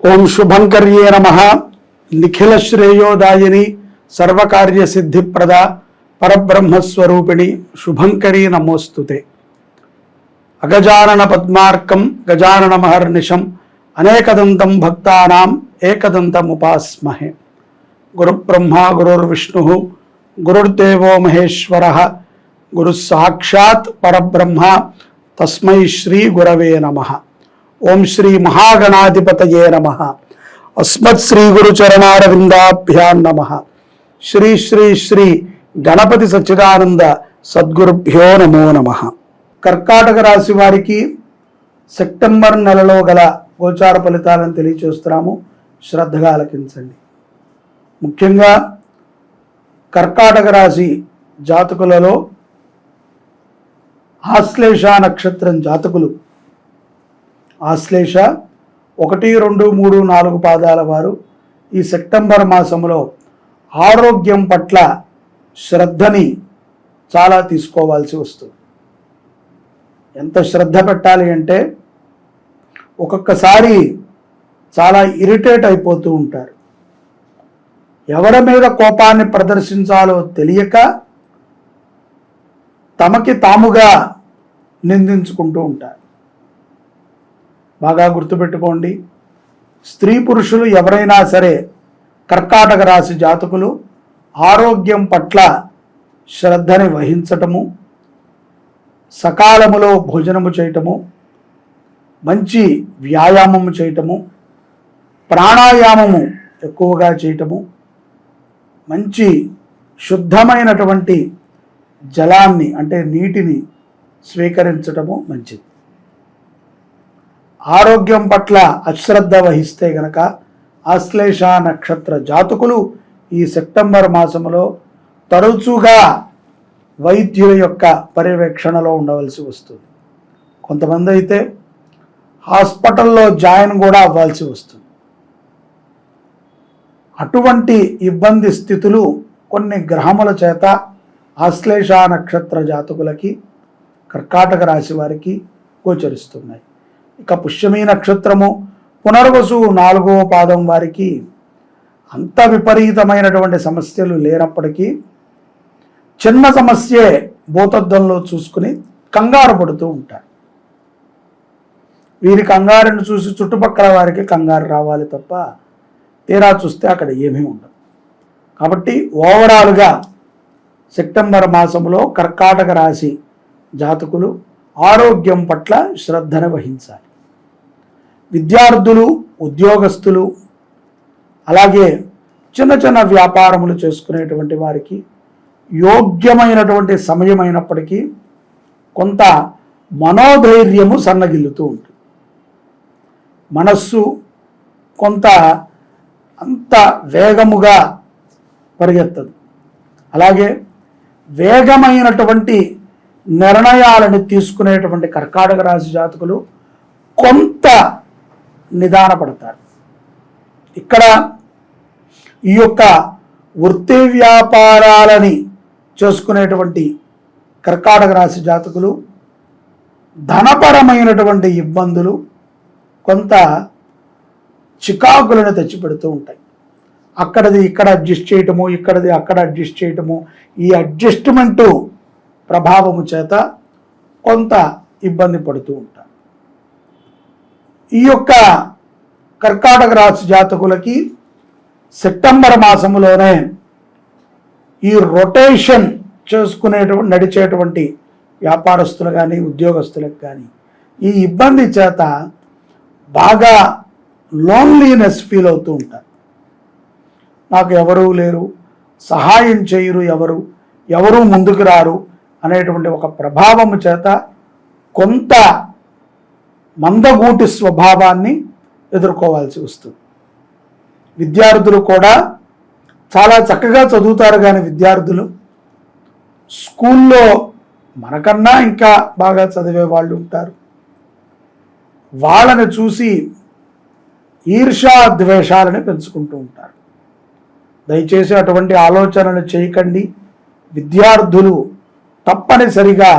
ఓం శుభంకర్యే నమః. నిఖిల శ్రేయోదాయిని సర్వకార్య సిద్ధిప్రద పరబ్రహ్మస్వరూపిణి శుభంకరీ నమోస్తుతే. అగజానన పద్మార్కం గజానన మహర్నిశం అనేకదంతం భక్తానాం ఏకదంతముపాస్మహే. గురుబ్రహ్మా గురుర్విష్ణుః గురుర్దేవో మహేశ్వరః గురుః సాక్షాత్ పరబ్రహ్మ తస్మై శ్రీ గురవే నమః. ఓం శ్రీ మహాగణాధిపతయే నమః. అస్మత్ శ్రీ గురు చరణారవిందాభ్యాం నమః. శ్రీ శ్రీ శ్రీ గణపతి సచ్చిదానంద సద్గురుభ్యో నమో నమః. కర్కాటక రాశి వారికి సెప్టెంబర్ నెలలో గల గోచార ఫలితాలను తెలియచేస్తున్నాము. శ్రద్ధగా ఆలకించండి. ముఖ్యంగా కర్కాటక రాశి జాతకులలో ఆశ్లేష నక్షత్రం జాతకులు, ఆశ్లేష 1, 2, 3, 4 పాదాల వారు ఈ సెప్టెంబర్ మాసంలో ఆరోగ్యం పట్ల శ్రద్ధని చాలా తీసుకోవాల్సి వస్తుంది. ఎంత శ్రద్ధ పెట్టాలి అంటే ఒక్కొక్కసారి చాలా ఇరిటేట్ అయిపోతూ ఉంటారు. ఎవరి మీద కోపాన్ని ప్రదర్శించాలో తెలియక తమకి తాముగా నిందించుకుంటూ ఉంటారు. బాగా గుర్తుపెట్టుకోండి, స్త్రీ పురుషులు ఎవరైనా సరే కర్కాటక రాశి జాతకులు ఆరోగ్యం పట్ల శ్రద్ధని వహించటము, సకాలములో భోజనము చేయటము, మంచి వ్యాయామము చేయటము, ప్రాణాయామము ఎక్కువగా చేయటము, మంచి శుద్ధమైనటువంటి జలాన్ని అంటే నీటిని స్వీకరించటము మంచిది. ఆరోగ్యం పట్ల అశ్రద్ధ వహిస్తే గనక ఆశ్లేష నక్షత్ర జాతకులు ఈ సెప్టెంబర్ మాసంలో తరచుగా వైద్యుల యొక్క పర్యవేక్షణలో ఉండవలసి వస్తుంది. కొంతమంది అయితే హాస్పిటల్లో జాయిన్ కూడా అవ్వాల్సి వస్తుంది. అటువంటి ఇబ్బంది స్థితులు కొన్ని గ్రహముల చేత ఆశ్లేష నక్షత్ర జాతకులకి కర్కాటక రాశి వారికి గోచరిస్తున్నాయి. ఇక పుష్యమీ నక్షత్రము పునర్వసు 4వ పాదం వారికి అంత విపరీతమైనటువంటి సమస్యలు లేనప్పటికీ చిన్న సమస్యే భూతద్దంలో చూసుకుని కంగారు పడుతూ ఉంటారు. వీరి కంగారుని చూసి చుట్టుపక్కల వారికి కంగారు రావాలి తప్ప తీరా చూస్తే అక్కడ ఏమీ ఉండదు. కాబట్టి ఓవరాల్గా సెప్టెంబర్ మాసంలో కర్కాటక రాశి జాతకులు ఆరోగ్యం పట్ల శ్రద్ధను వహించాలి. విద్యార్థులు, ఉద్యోగస్తులు, అలాగే చిన్న చిన్న వ్యాపారములు చేసుకునేటువంటి వారికి యోగ్యమైనటువంటి సమయం అయినప్పటికీ కొంత మనోధైర్యము సన్నగిల్లుతూ ఉంటుంది. మనస్సు కొంత అంత వేగముగా పరిగెత్తదు. అలాగే వేగమైనటువంటి నిర్ణయాలను తీసుకునేటువంటి కర్కాటక రాశి జాతకులు కొంత నిదానపడతారు. ఇక్కడ ఈ యొక్క వృత్తి వ్యాపారాలని చేసుకునేటువంటి కర్కాటక రాశి జాతకులు ధనపరమైనటువంటి ఇబ్బందులు కొంత చికాకులను తెచ్చిపెడుతూ ఉంటాయి. అక్కడది ఇక్కడ అడ్జస్ట్ చేయటము, ఇక్కడది అక్కడ అడ్జస్ట్ చేయటము, ఈ అడ్జస్ట్మెంటు ప్రభావము చేత కొంత ఇబ్బంది పడుతూ ఉంటారు. ఈ యొక్క కర్కాటక రాశి జాతకులకి సెప్టెంబర్ మాసంలోనే ఈ రొటేషన్ నడిచేటువంటి వ్యాపారస్తులు కానీ ఉద్యోగస్తులకు కానీ ఈ ఇబ్బంది చేత బాగా లోన్లీనెస్ ఫీల్ అవుతూ ఉంటారు. నాకు ఎవరూ లేరు, సహాయం చేయరు, ఎవరు ముందుకు రారు అనేటువంటి ఒక ప్రభావము చేత కొంత మందగూటి స్వభావాన్ని ఎదుర్కోవాల్సి వస్తుంది. విద్యార్థులు కూడా చాలా చక్కగా చదువుతారు, కానీ విద్యార్థులు స్కూల్లో మనకన్నా ఇంకా బాగా చదివే వాళ్ళు ఉంటారు. వాళ్ళని చూసి ఈర్ష్యా ద్వేషాలని పెంచుకుంటూ ఉంటారు. దయచేసి అటువంటి ఆలోచనలు చేయకండి. విద్యార్థులు తప్పనిసరిగా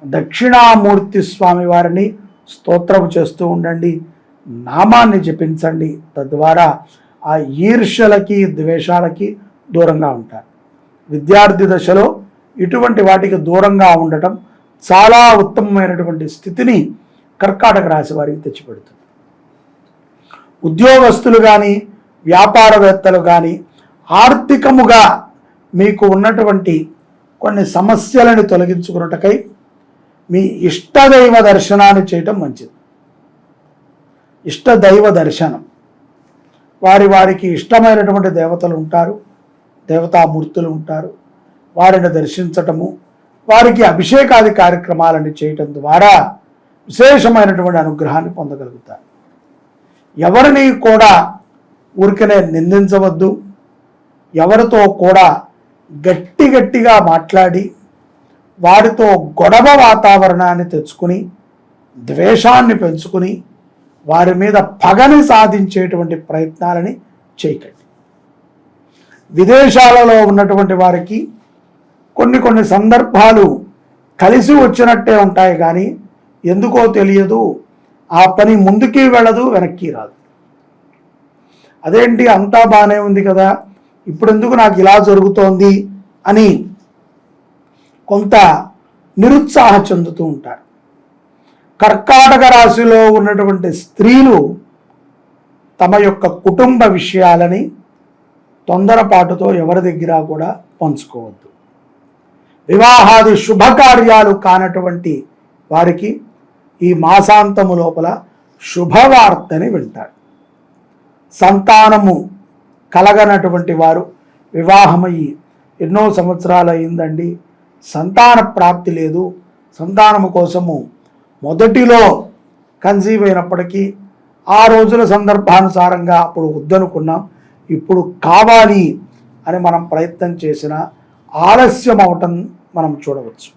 దక్షిణామూర్తి స్వామి వారిని స్తోత్రం చేస్తూ ఉండండి. నామాన్ని జపించండి. తద్వారా ఆ ఈర్ష్యలకి ద్వేషాలకి దూరంగా ఉంటారు. విద్యార్థి దశలో ఇటువంటి వాటికి దూరంగా ఉండటం చాలా ఉత్తమమైనటువంటి స్థితిని కర్కాటక రాశి వారికి తెచ్చిపెడుతుంది. ఉద్యోగస్తులు కానీ వ్యాపారవేత్తలు కానీ ఆర్థికముగా మీకు ఉన్నటువంటి కొన్ని సమస్యలను తొలగించుకున్నటకై మీ ఇష్టదైవ దర్శనాన్ని చేయటం మంచిది. ఇష్టదైవ దర్శనం, వారికి ఇష్టమైనటువంటి దేవతలు ఉంటారు, దేవతామూర్తులు ఉంటారు, వారిని దర్శించటము, వారికి అభిషేకాది కార్యక్రమాలను చేయటం ద్వారా విశేషమైనటువంటి అనుగ్రహాన్ని పొందగలుగుతారు. ఎవరిని కూడా ఊరికనే నిందించవద్దు. ఎవరితో కూడా గట్టిగా మాట్లాడి వారితో గొడవ వాతావరణాన్ని తెచ్చుకుని ద్వేషాన్ని పెంచుకుని వారి మీద పగని సాధించేటువంటి ప్రయత్నాలని చేయకండి. విదేశాలలో ఉన్నటువంటి వారికి కొన్ని సందర్భాలు కలిసి వచ్చినట్టే ఉంటాయి, కానీ ఎందుకో తెలియదు ఆ పని ముందుకి వెళ్ళదు, వెనక్కి రాదు. అదేంటి అంతా బాగానే ఉంది కదా, ఇప్పుడు ఎందుకు నాకు ఇలా జరుగుతోంది అని కొంత నిరుత్సాహ చెందుతూ ఉంటారు. కర్కాటక రాశిలో ఉన్నటువంటి స్త్రీలు తమ యొక్క కుటుంబ విషయాలని తొందరపాటుతో ఎవరి దగ్గర కూడా పంచుకోవద్దు. వివాహాది శుభకార్యాలు కానటువంటి వారికి ఈ మాసాంతము లోపల శుభవార్తని వింటారు. సంతానము కలగనటువంటి వారు వివాహమయ్యి ఎన్నో సంవత్సరాలు అయిందండి, సంతాన ప్రాప్తి లేదు, సంతానము కోసము మొదటిలో కన్సీవ్ అయినప్పటికీ ఆ రోజుల సందర్భానుసారంగా అప్పుడు వద్దనుకున్నాం, ఇప్పుడు కావాలి అని మనం ప్రయత్నం చేసిన ఆలస్యం అవటం మనం చూడవచ్చు.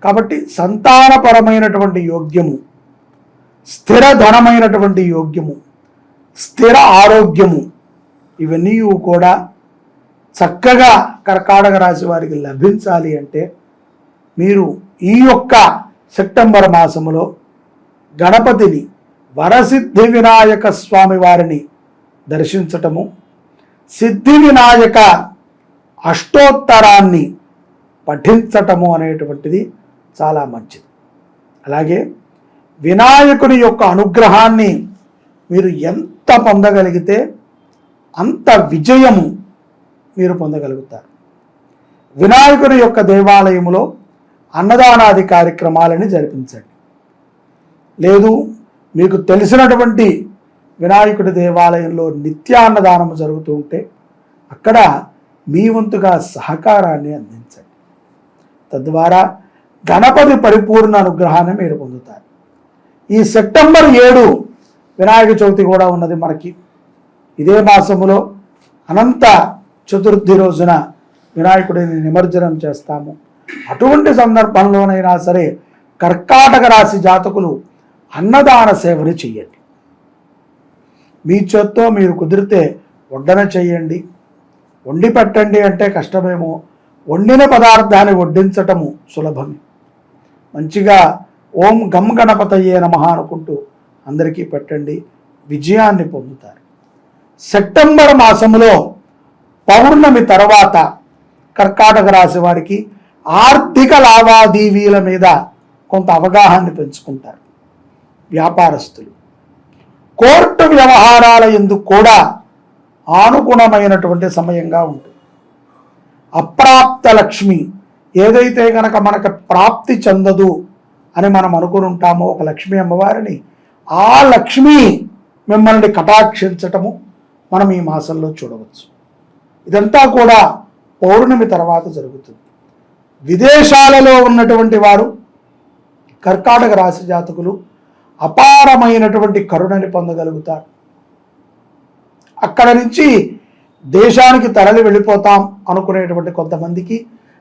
కాబట్టి సంతానపరమైనటువంటి యోగ్యము, స్థిర ధనమైనటువంటి యోగ్యము, స్థిర ఆరోగ్యము, ఇవన్నీ కూడా చక్కగా కర్కాటక రాశి వారికి లభించాలి అంటే మీరు ఈ యొక్క సెప్టెంబర్ మాసములో గణపతిని, వరసిద్ధి వినాయక స్వామి వారిని దర్శించటము, సిద్ధి వినాయక అష్టోత్తరాన్ని పఠించటము అనేటువంటిది చాలా మంచిది. అలాగే వినాయకుని యొక్క అనుగ్రహాన్ని మీరు ఎంత పొందగలిగితే అంత విజయము మీరు పొందగలుగుతారు. వినాయకుని యొక్క దేవాలయములో అన్నదానాది కార్యక్రమాలని జరిపించండి. లేదు మీకు తెలిసినటువంటి వినాయకుడి దేవాలయంలో నిత్యాన్నదానము జరుగుతూ ఉంటే అక్కడ మీ వంతుగా సహకారాన్ని అందించండి. తద్వారా గణపతి పరిపూర్ణ అనుగ్రహాన్ని మీరు పొందుతారు. ఈ సెప్టెంబర్ 7 వినాయక చవితి కూడా ఉన్నది మనకి. ఇదే మాసములో అనంత చతుర్థి రోజున వినాయకుడిని నిమజ్జనం చేస్తాము. అటువంటి సందర్భంలోనైనా సరే కర్కాటక రాశి జాతకులు అన్నదాన సేవని చెయ్యండి. మీ చేత్తో మీరు కుదిరితే వడ్డన చెయ్యండి. వండి పెట్టండి అంటే కష్టమేమో, వండిన పదార్థాన్ని వడ్డించటము సులభమే. మంచిగా ఓం గం గణపతయే నమః అనుకుంటూ అందరికీ పెట్టండి, విజయాన్ని పొందుతారు. సెప్టెంబర్ మాసములో పౌర్ణమి తర్వాత కర్కాటక రాశి వారికి ఆర్థిక లావాదేవీల మీద కొంత అవగాహన పెంచుకుంటారు. వ్యాపారస్తులు కోర్టు వ్యవహారాల యందు కూడా అనుగుణమైనటువంటి సమయంగా ఉంటుంది. అప్రాప్త లక్ష్మి ఏదైతే కనుక మనకు ప్రాప్తి చెందదు అని మనం అనుకుని ఉంటామో ఒక లక్ష్మీ అమ్మవారిని, ఆ లక్ష్మి మిమ్మల్ని కటాక్షించటము మనం ఈ మాసంలో చూడవచ్చు. ఇదంతా కూడా పౌర్ణమి తర్వాత జరుగుతుంది. విదేశాలలో ఉన్నటువంటి వారు కర్కాటక రాశి జాతకులు అపారమైనటువంటి కరుణని పొందగలుగుతారు. అక్కడ నుంచి దేశానికి తరలి వెళ్ళిపోతాం అనుకునేటువంటి కొంతమందికి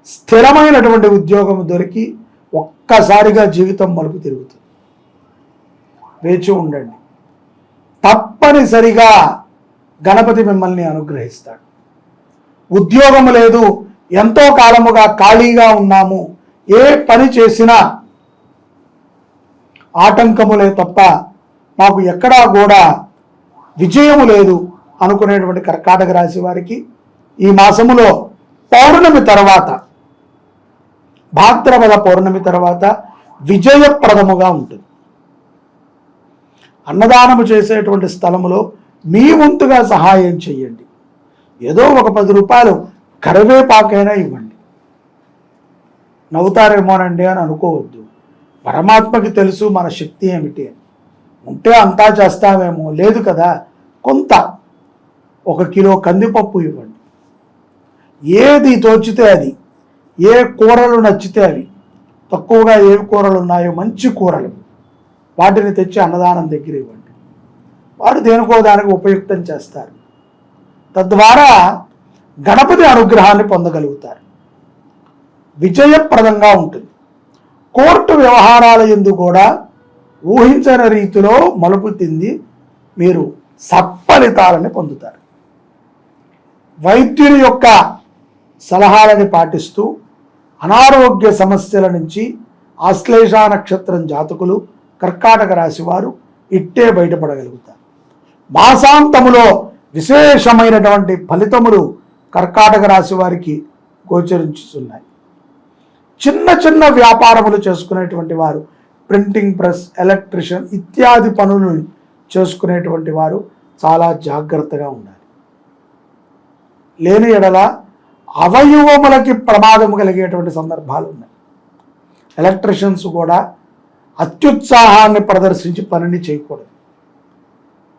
స్థిరమైనటువంటి ఉద్యోగం దొరికి ఒక్కసారిగా జీవితం మలుపు తిరుగుతుంది. వేచి ఉండండి, తప్పనిసరిగా గణపతి మిమ్మల్ని అనుగ్రహిస్తాడు. ఉద్యోగం లేదు, ఎంతో కాలముగా ఖాళీగా ఉన్నాము, ఏ పని చేసినా ఆటంకములే తప్ప మాకు ఎక్కడా కూడా విజయము లేదు అనుకునేటువంటి కర్కాటక రాశి వారికి ఈ మాసములో పౌర్ణమి తర్వాత, భాద్రపద పౌర్ణమి తర్వాత విజయప్రదముగా ఉంటుంది. అన్నదానము చేసేటువంటి స్థలములో మీ వంతుగా సహాయం చేయండి. ఏదో ఒక 10 రూపాయలు కరివేపాకైనా ఇవ్వండి. నవ్వుతారేమోనండి అని అనుకోవద్దు. పరమాత్మకి తెలుసు మన శక్తి ఏమిటి అని. ఉంటే అంతా చేస్తామేమో, లేదు కదా, కొంత 1 కిలో కందిపప్పు ఇవ్వండి. ఏది తోచితే అది, ఏ కూరలు నచ్చితే అవి, తక్కువగా ఏ కూరలు ఉన్నాయో మంచి కూరలు వాటిని తెచ్చి అన్నదానం దగ్గర ఇవ్వండి. వారు దేనికో దానికి ఉపయుక్తం చేస్తారు. తద్వారా గణపతి అనుగ్రహాన్ని పొందగలుగుతారు. విజయప్రదంగా ఉంటుంది. కోర్టు వ్యవహారాల యందు కూడా ఊహించని రీతిలో మలుపు తింది మీరు సత్ఫలితాలని పొందుతారు. వైద్యుని యొక్క సలహాలని పాటిస్తూ అనారోగ్య సమస్యల నుంచి ఆశ్లేష నక్షత్రం జాతకులు, కర్కాటక రాశి వారు ఇట్టే బయటపడగలుగుతారు. మాసాంతములో విశేషమైనటువంటి ఫలితములు కర్కాటక రాశి వారికి గోచరించుతున్నాయి. చిన్న చిన్న వ్యాపారములు చేసుకునేటువంటి వారు, ప్రింటింగ్ ప్రెస్, ఎలక్ట్రిషియన్ ఇత్యాది పనులు చేసుకునేటువంటి వారు చాలా జాగ్రత్తగా ఉండాలి. లేని ఎడల అవయవములకి ప్రమాదము కలిగేటువంటి సందర్భాలు ఉన్నాయి. ఎలక్ట్రిషియన్స్ కూడా అత్యుత్సాహాన్ని ప్రదర్శించి పనిని చేయకూడదు.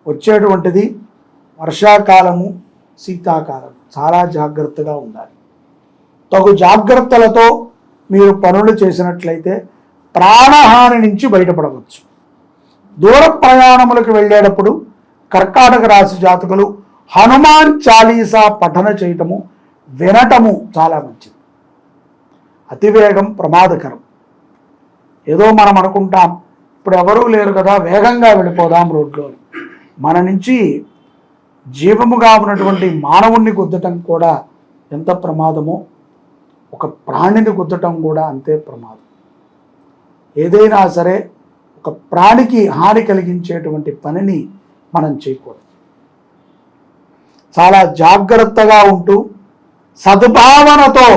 వచ్చేటువంటిది వర్షాకాలము, శీతాకాలం, చాలా జాగ్రత్తగా ఉండాలి. తగు జాగ్రత్తలతో మీరు పనులు చేసినట్లయితే ప్రాణహాని నుంచి బయటపడవచ్చు. దూర ప్రయాణములకు వెళ్ళేటప్పుడు కర్కాటక రాశి జాతకులు హనుమాన్ చాలీసా పఠన చేయటము, వినటము చాలా మంచిది. అతివేగం ప్రమాదకరం. ఏదో మనం అనుకుంటాం, ఇప్పుడు ఎవరూ లేరు కదా, వేగంగా వెళ్ళిపోదాం రోడ్లో. మన నుంచి జీవముగా ఉన్నటువంటి మానవుణ్ణి గుద్దటం కూడా ఎంత ప్రమాదమో, ఒక ప్రాణిని గుద్దటం కూడా అంతే ప్రమాదం. ఏదైనా సరే ఒక ప్రాణికి హాని కలిగించేటువంటి పనిని మనం చేయకూడదు. చాలా జాగ్రత్తగా ఉంటూ సద్భావనతో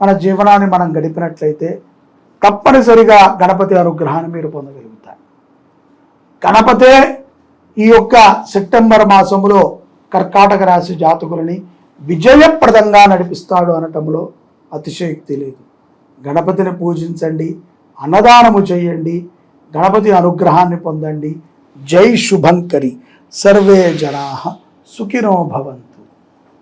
మన జీవనాన్ని మనం గడిపినట్లయితే తప్పనిసరిగా గణపతి అనుగ్రహాన్ని మీరు పొందగలుగుతారు. గణపతే ఈ యొక్క సెప్టెంబర్ మాసంలో కర్కాటక రాశి జాతకులని విజయప్రదంగా నడిపిస్తాడు అనటంలో అతిశయోక్తి లేదు. గణపతిని పూజించండి, అన్నదానము చేయండి, గణపతి అనుగ్రహాన్ని పొందండి. జై శుభంకరి. సర్వే జనాః సుఖినో భవంతు.